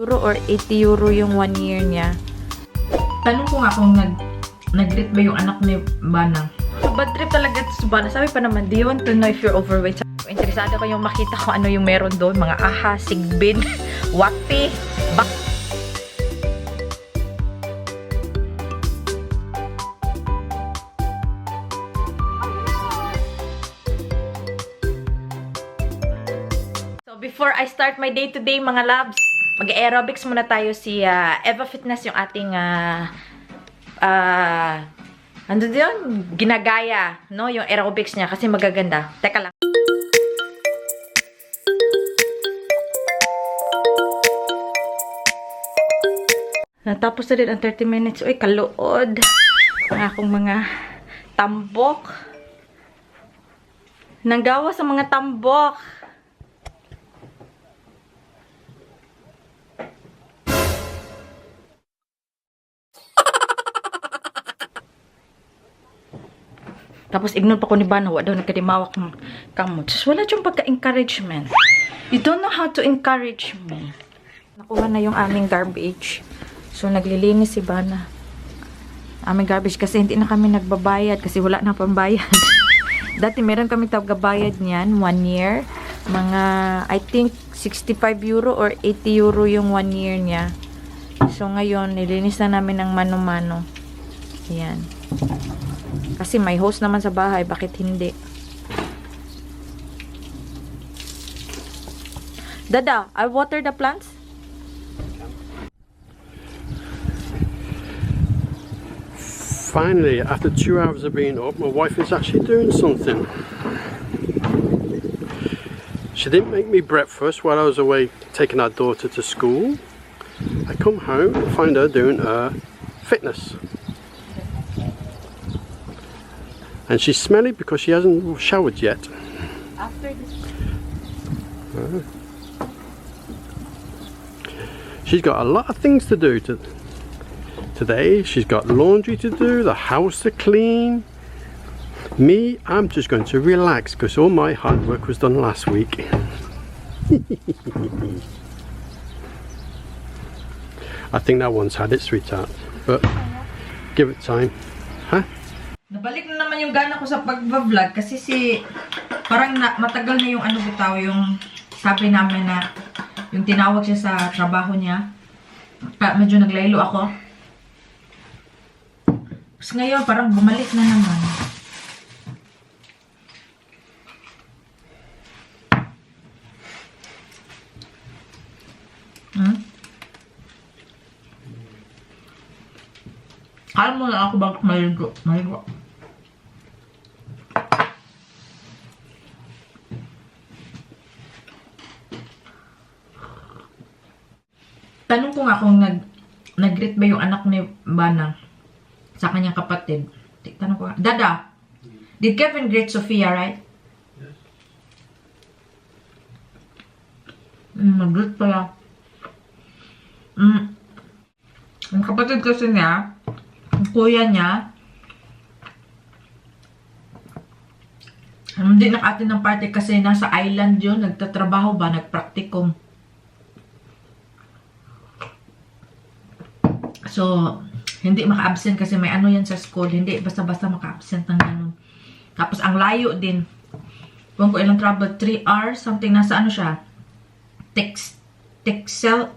euro or 80 euro yung 1 year niya. Tanong ko nga kung nag-rate ba yung anak ni Bana. Bad trip talaga ito sa Bana. Sabi pa naman, do you want to know if you're overweight? Interesado ko yung makita ko ano yung meron doon. Mga aha, sigbin, wapi, bak. So before I start my day-to-day mga labs, mag-aerobics muna tayo si Eva Fitness, yung ating ano yun? Ginagaya, no? Yung aerobics niya kasi magaganda. Teka lang. Natapos na din ang 30 minutes. Uy, kaluod. Ang akong mga tambok. Nanggawa sa mga tambok. Tapos, ignore pa ko ni Bana. Wala daw nagkadimawak ng kamot. So, wala diyong pagka-encouragement. You don't know how to encourage me. Nakuha na yung aming garbage. So, naglilinis si Bana. Aming garbage kasi hindi na kami nagbabayad kasi wala na pambayad. Dati, meron kami tagabayad niyan. 1 year. Mga, I think, 65 euro or 80 euro yung 1 year niya. So, ngayon, nilinis na namin ng mano-mano. Ayan. Kasi may host naman sa bahay, bakit hindi? Dada, I water the plants? Finally, after 2 hours of being up, my wife is actually doing something. She didn't make me breakfast while I was away taking our daughter to school. I come home and find her doing her fitness. And she's smelly because she hasn't showered yet. After this. She's got a lot of things to do today. She's got laundry to do, the house to clean. Me, I'm just going to relax because all my hard work was done last week. I think that one's had it, sweetheart. But give it time. Huh? Nabalik na naman yung gana ko sa pag-vlog kasi parang matagal na yung ano bitaw, yung sabi namin na yung tinawag siya sa trabaho niya. Medyo naglaylo ako. Tapos ngayon parang bumalik na naman. Alam mo na ako bakit maligo. Tanong ko nga kung nag-greet ba yung anak ni Bana sa kanyang kapatid. Tanong ko nga. Dada, did Kevin greet Sophia, right? Yes. Nag-greet pala. Ang kapatid kasi niya, ang kuya niya, hindi nakatin ng party kasi nasa island yun, nagtatrabaho ba, nagpraktikum. So, hindi maka-absent kasi may ano yan sa school. Hindi basta-basta maka-absent ng ganun. Tapos, ang layo din. Kung ilang travel, 3 hours, something nasa ano siya? Texel,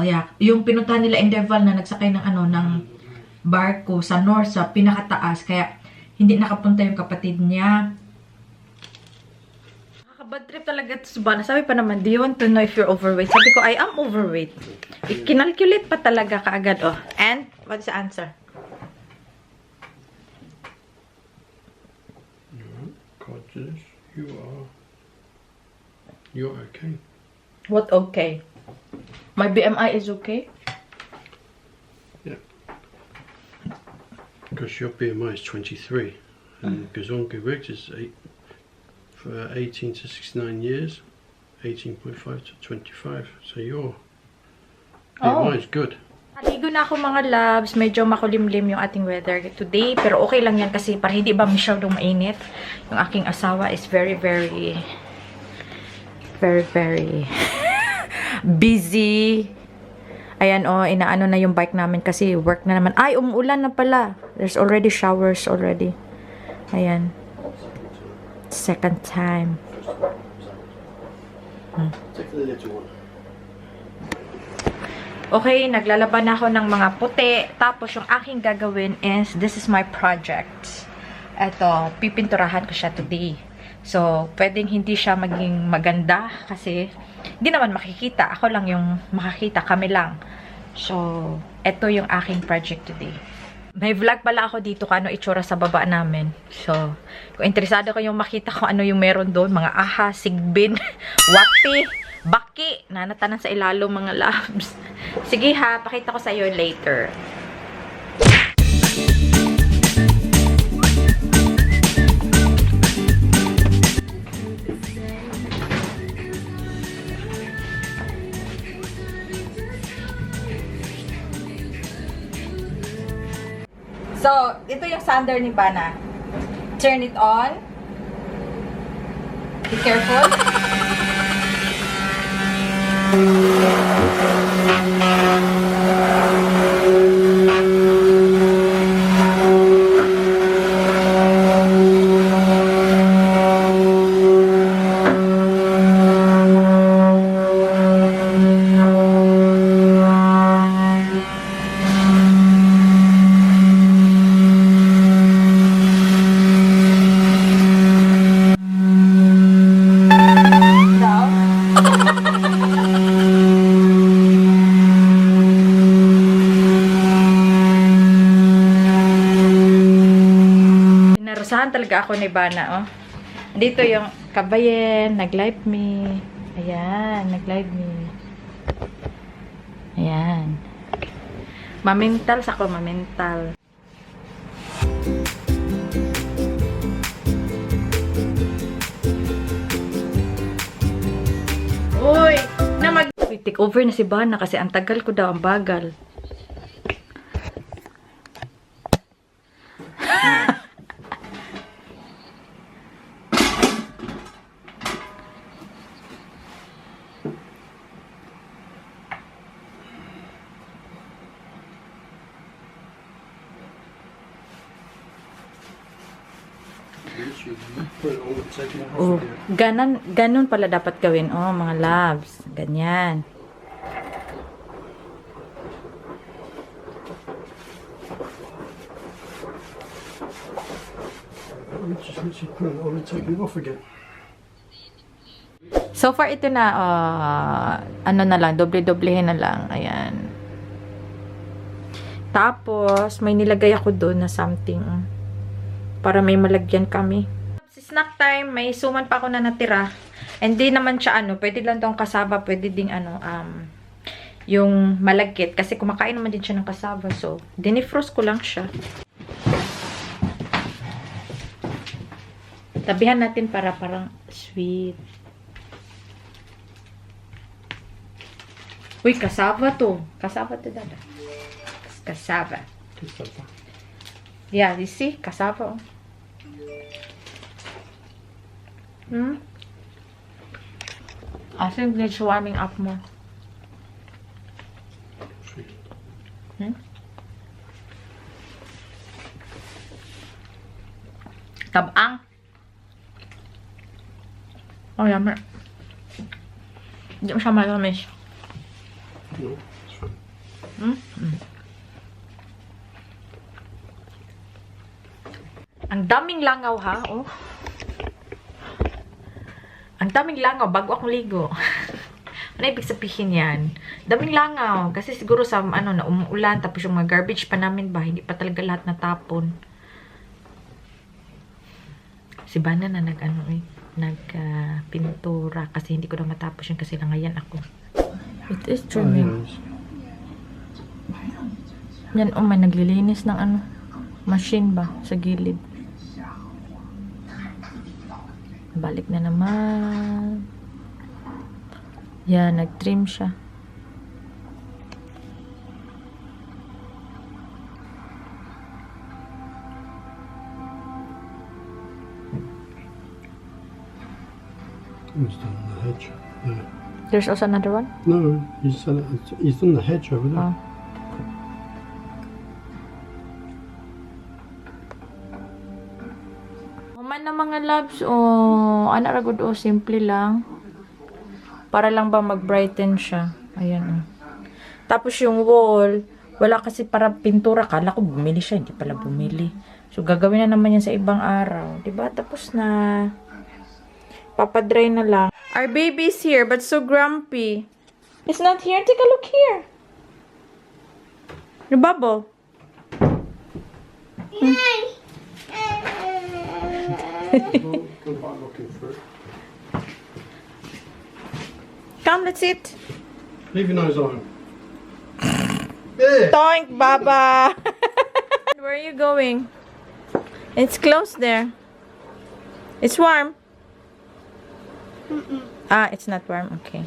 yeah. Yung pinuntahan nila interval na nagsakay ng ano, ng barko sa north, sa pinakataas. Kaya, hindi nakapunta yung kapatid niya. Bad trip talaga ito sa Bana. Sabi pa naman, do you want to know if you're overweight? Sabi ko, I am overweight. Kinalculate pa talaga kaagad, oh. And, what's the answer? No, gorgeous. You're okay. What okay? My BMI is okay? Yeah. Because your BMI is 23. And Gazonga Riggs is 18 to 69 years, 18.5 to 25. So your BMI is good. Naligo na ako mga loves. Medyo makulimlim yung ating weather today. Pero okay lang yan kasi para hindi ba masyadong mainit. Yung aking asawa is very busy. Ayan, oh, inaano na yung bike namin kasi work na naman. Ay, umuulan na pala. There's already showers already. Ayan. Second time. Take the little one. Okay, naglalaban na ako ng mga puti. Tapos, yung aking gagawin is, this is my project. Eto, pipinturahan ko siya today. So, pwedeng hindi siya maging maganda kasi hindi naman makikita. Ako lang yung makakita. Kami lang. So, eto yung aking project today. May vlog pala ako dito kung ano itsura sa baba namin. So, kung interesado kayong makita kung ano yung meron doon, mga ahas, sigbin, wati, baki, nanatanan sa ilalo mga labs. Sige ha, pakita ko sa iyo later. So, ito yung sander ni Bana. Turn it on. Be careful. Narusahan talaga ako ni Bana, oh. Dito yung kabayen, nag-live me. Ayan, nag-live me. Ayan. Mamintal sa ko, mamintal. Uy, take over na si Bana kasi ang tagal ko daw, ang bagal. Oh, ganun pala dapat gawin. Oh, mga loves. Ganyan. So far, ito na, ano na lang, doble-doblehin na lang. Ayan. Tapos, may nilagay ako doon na something. Para may malagyan kami. Snack time, may suman pa ako na natira. Hindi naman siya pwede lang tong kasaba, pwede ding yung malagkit. Kasi kumakain naman din siya ng kasaba. So, dinifrost ko lang siya. Tabihan natin para parang sweet. Uy, kasaba to. Kasaba to, dada. Kasaba. Yeah, you see? Kasaba, oh. I think it's warming up more. Tabang. Oh, yummy. Hindi mo siya malamis. No, it's fine. Ang daming langaw, ha? Oh. Ang daming langaw bago akong ligo. Ano ibig sabihin yan? Daming langaw. Kasi siguro sa na umuulan. Tapos yung mga garbage pa namin ba, hindi pa talaga lahat natapon. Si Bana na nagpintura. Kasi hindi ko na matapos yun kasi langayan ako. It is trimming. Yan, may naglilinis ng machine ba sa gilid. Balik na naman. Yan, nag-trim siya. Almost done the hedge. Yeah. There's also another one? No, he's on the hedge over there. Oh. Human na mga loves, ana ra gud simple lang. Para lang ba mag-brighten siya. Ayan Tapos yung wall, wala kasi para pintura. Kala ko bumili siya, hindi pala bumili. So gagawin na naman yan sa ibang araw. 'Di ba? Tapos na. Papadry na lang. Our baby's here, but so grumpy. It's not here. Take a look here. The bubble. Good luck looking for it. Come, let's eat. Leave your nose on. There. Toink, Baba. Where are you going? It's close there. It's warm. Ah, it's not warm. Okay.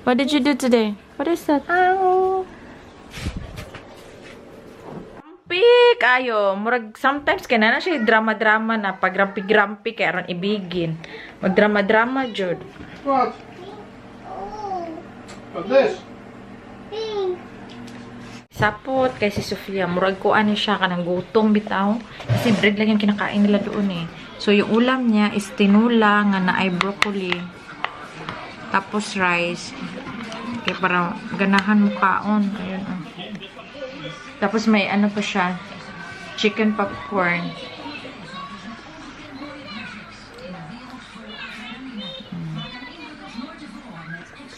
What did you do today? What is that? Ow. Grumpy kayo. Murag sometimes kaya na siya drama-drama na pag grumpy-grumpy kaya aron ibigin. Mag drama-drama jud. What? What's this? Sapot kay si Sophia. Murag ko ani siya kanang gutom bitaw. Kasi bread lang yung kinakain nila doon eh. So yung ulam niya is tinula nga na ay broccoli. Tapos rice. Kaya para ganahan mo kaon. Ayun Tapos may ano pa siya. Chicken popcorn.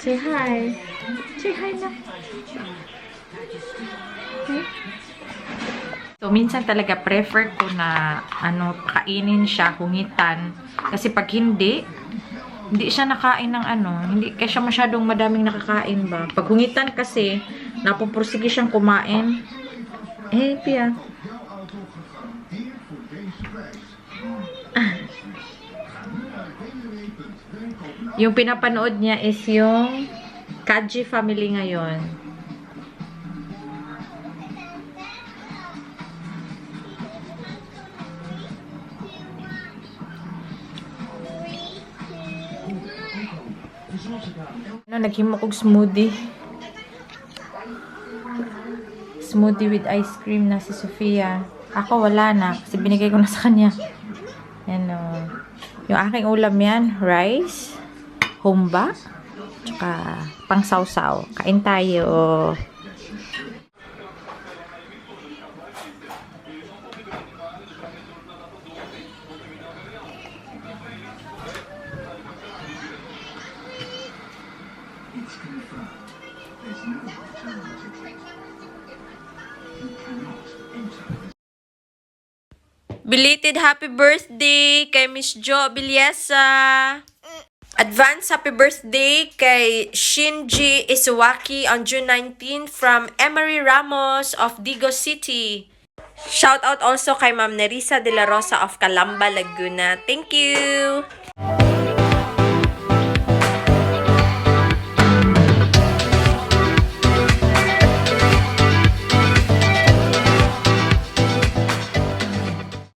Say hi. Say hi na. So, minsan talaga prefer ko na kainin siya, hungitan. Kasi pag hindi siya nakain ng hindi kaya siya masyadong madaming nakakain ba. Pag hungitan kasi, napupursige siyang kumain. Pia. Yung pinapanood niya is yung Kaji family ngayon. Naghimo kog smoothie. Smoothie with ice cream na si Sophia. Ako wala na kasi binigay ko na sa kanya. Yung aking ulam yan, rice, humba, tsaka pang-sausaw. Kain tayo. Belated happy birthday kay Miss Jo Biliesa. Advance happy birthday kay Shinji Isuwaki on June 19 from Emery Ramos of Digo City. Shout out also kay Ma'am Nerissa de la Rosa of Calamba, Laguna. Thank you!